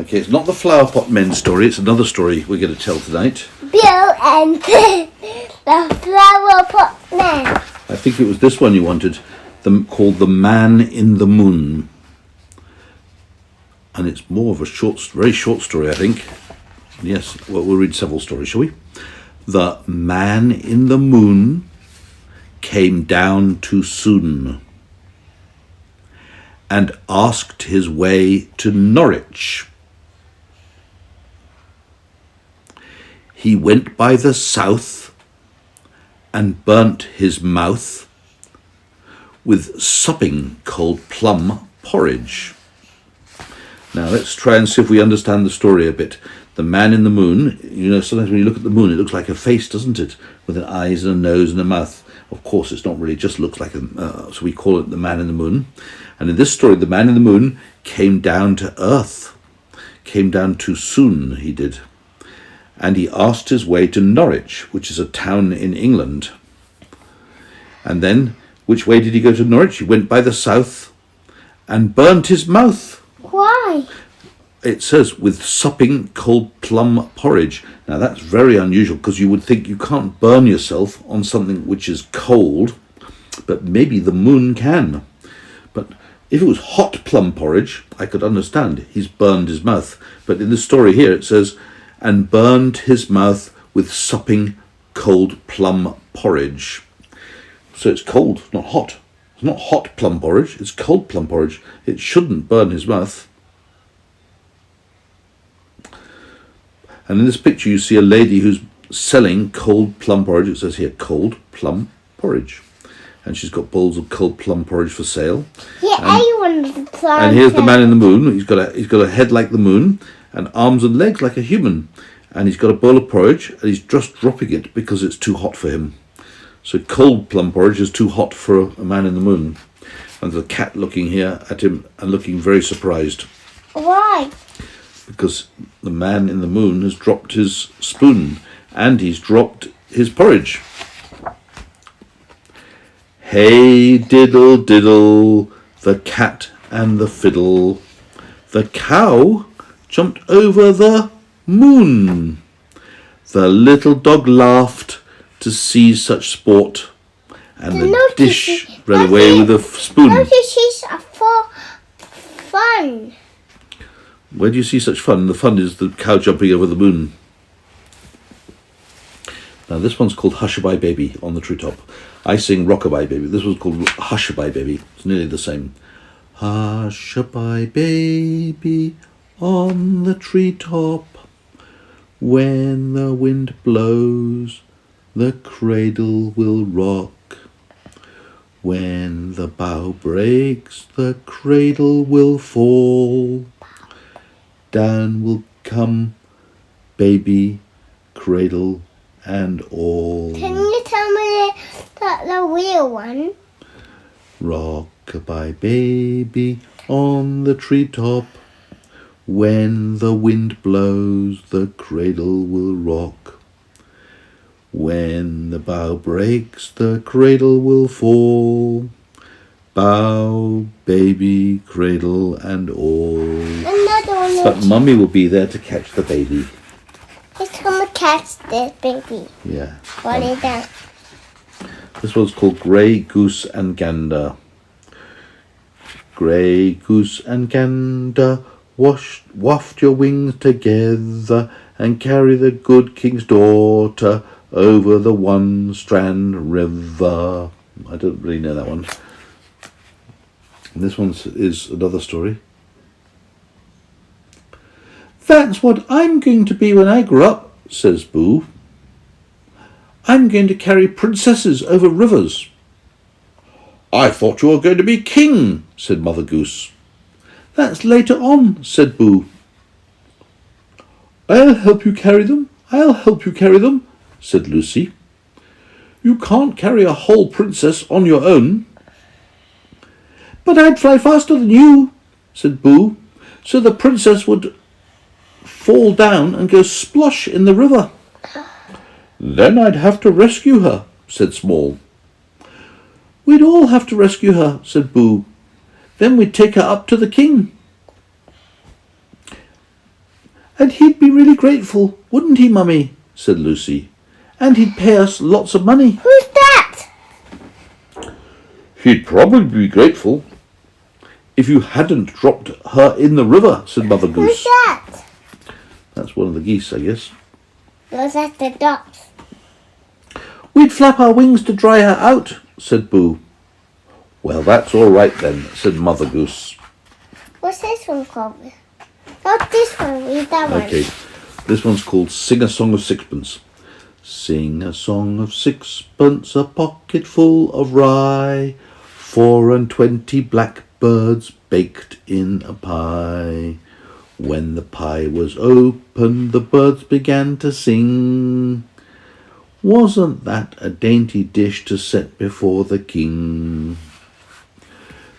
Okay, it's not the Flower Pot Men story, it's another story we're going to tell tonight. Bill and the Flower Pot Man. I think it was this one you wanted, called The Man in the Moon. And it's more of a very short story, I think. Yes, well, we'll read several stories, shall we? The Man in the Moon came down too soon and asked his way to Norwich. He went by the south and burnt his mouth with supping cold plum porridge. Now let's try and see if we understand the story a bit. The Man in the Moon, you know, sometimes when you look at the moon, it looks like a face, doesn't it? With an eyes and a nose and a mouth. Of course, it's not really, it just looks like so we call it the Man in the Moon. And in this story, the Man in the Moon came down to earth. Came down too soon, he did. And he asked his way to Norwich, which is a town in England. And then, which way did he go to Norwich? He went by the south and burnt his mouth. Why? It says, with supping cold plum porridge. Now that's very unusual, because you would think you can't burn yourself on something which is cold, but maybe the moon can. But if it was hot plum porridge, I could understand. He's burned his mouth. But in the story here it says, and burned his mouth with supping cold plum porridge. So it's cold, not hot. It's not hot plum porridge, it's cold plum porridge. It shouldn't burn his mouth. And in this picture you see a lady who's selling cold plum porridge. It says here, cold plum porridge. And she's got bowls of cold plum porridge for sale. Yeah, and here's the Man in the Moon. He's got a head like the moon and arms and legs like a human. And he's got a bowl of porridge and he's just dropping it because it's too hot for him. So cold plum porridge is too hot for a Man in the Moon. And there's a cat looking here at him and looking very surprised. Why? Because the Man in the Moon has dropped his spoon and he's dropped his porridge. Hey diddle diddle, the cat and the fiddle. The cow jumped over the moon. The little dog laughed to see such sport, and the dish ran away with a spoon. Notice she's for fun. Where do you see such fun? The fun is the cow jumping over the moon. Now this one's called Hushabye Baby on the Treetop. I sing Rockabye Baby. This one's called Hushabye Baby. It's nearly the same. Hushabye baby on the treetop. When the wind blows, the cradle will rock. When the bough breaks, the cradle will fall. Down will come baby, cradle and all. Can you tell me the real one? Rock-a-bye baby on the treetop. When the wind blows, the cradle will rock. When the bough breaks, the cradle will fall. Bough, baby, cradle and all. Another one. But Mummy will be there to catch the baby. Let's come and catch this baby. Yeah. What is that? This one's called Grey Goose and Gander. Grey goose and gander, waft your wings together and carry the good king's daughter over the One Strand River. I don't really know that one. And this one is another story. That's what I'm going to be when I grow up, says Boo. I'm going to carry princesses over rivers. I thought you were going to be king, said Mother Goose. That's later on, said Boo. I'll help you carry them, said Lucy. You can't carry a whole princess on your own. But I'd fly faster than you, said Boo, so the princess would fall down and go splosh in the river. Then I'd have to rescue her, said Small. We'd all have to rescue her, said Boo. Then we'd take her up to the king. And he'd be really grateful, wouldn't he, Mummy? Said Lucy. And he'd pay us lots of money. Who's that? He'd probably be grateful if you hadn't dropped her in the river, said Mother Who's Goose. that? That's one of the geese, I guess. Those are the ducks. We'd flap our wings to dry her out, said Boo. Well, that's all right then, said Mother Goose. What's this one called? Not this one, read that one. Okay, this one's called Sing a Song of Sixpence. Sing a song of sixpence, a pocket full of rye, 24 blackbirds baked in a pie. When the pie was opened, the birds began to sing. Wasn't that a dainty dish to set before the king?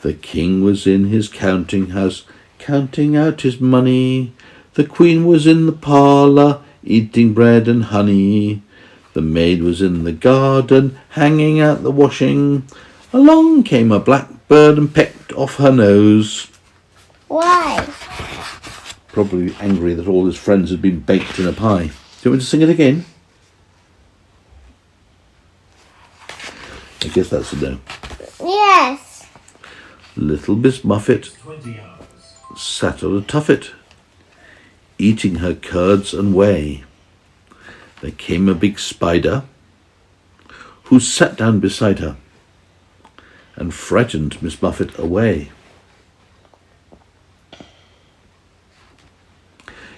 The king was in his counting house, counting out his money. The queen was in the parlour, eating bread and honey. The maid was in the garden, hanging out the washing. Along came a blackbird and pecked off her nose. Why? Probably angry that all his friends had been baked in a pie. Do you want me to sing it again? I guess that's a no. Yes. Little Miss Muffet sat on a tuffet, eating her curds and whey. There came a big spider, who sat down beside her and frightened Miss Muffet away.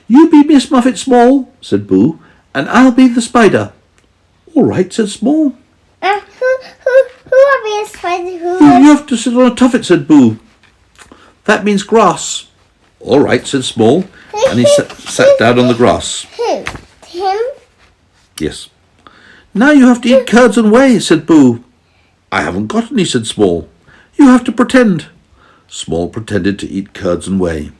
You be Miss Muffet Small, said Boo, and I'll be the spider. All right, said Small. Who are we as friends? You have to sit on a tuffet, said Boo. That means grass. All right, said Small, and he sat down on the grass. Who? Him? Yes. Now you have to eat curds and whey, said Boo. I haven't got any, said Small. You have to pretend. Small pretended to eat curds and whey.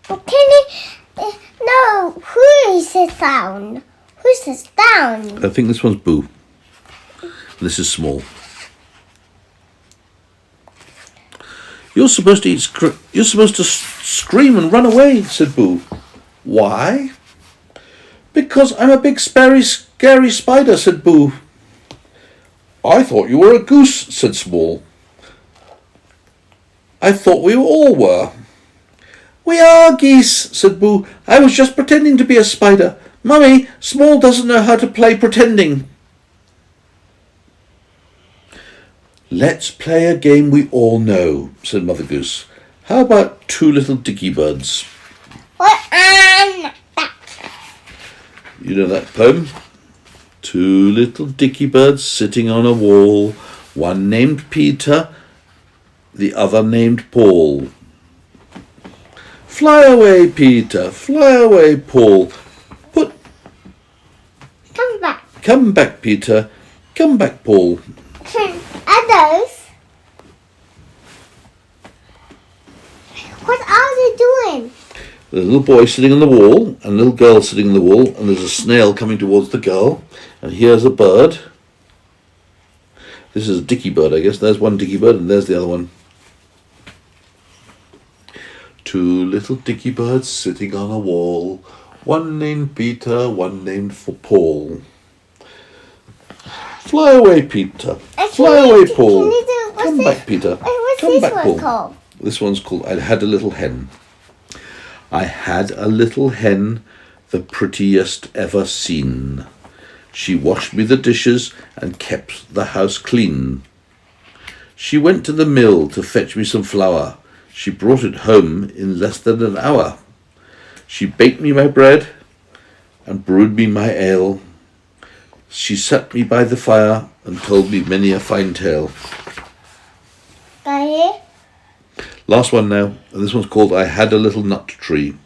No, who is the sound? Who's the sound? I think this one's Boo. This is Small. You're supposed to scream and run away, said Boo. Why? Because I'm a big scary spider, said Boo. I thought you were a goose, said Small. I thought we all were. We are geese, said Boo. I was just pretending to be a spider. Mummy, Small doesn't know how to play pretending. Let's play a game we all know, said Mother Goose. How about Two Little Dicky Birds? You know that poem? Two little dicky birds sitting on a wall, one named Peter, the other named Paul. Fly away, Peter, fly away, Paul. Come back. Come back, Peter, come back, Paul. Are those? What are they doing? There's a little boy sitting on the wall and a little girl sitting on the wall, and there's a snail coming towards the girl, and here's a bird. This is a dicky bird, I guess. There's one dicky bird and there's the other one. Two little dicky birds sitting on a wall, one named Peter, one named Paul. Fly away, Peter. Fly away, Paul. Come back, Peter. What's Come this back, one Paul. called? This one's called I Had a Little Hen. I had a little hen, the prettiest ever seen. She washed me the dishes and kept the house clean. She went to the mill to fetch me some flour. She brought it home in less than an hour. She baked me my bread and brewed me my ale. She sat me by the fire and told me many a fine tale. Got it? Last one now, and this one's called I Had a Little Nut Tree.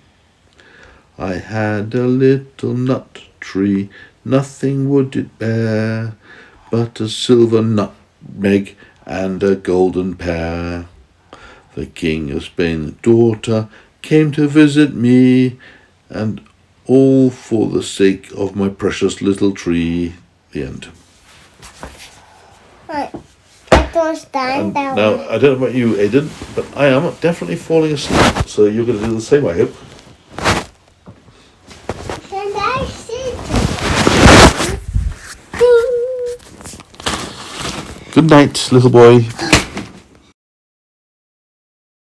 I had a little nut tree, nothing would it bear, but a silver nutmeg and a golden pear. The King of Spain's daughter came to visit me, and all for the sake of my precious little tree. The end. Right. I don't stand that Now, one. I don't know about you, Aidan, but I am definitely falling asleep, so you're going to do the same, I hope. Good night, little boy.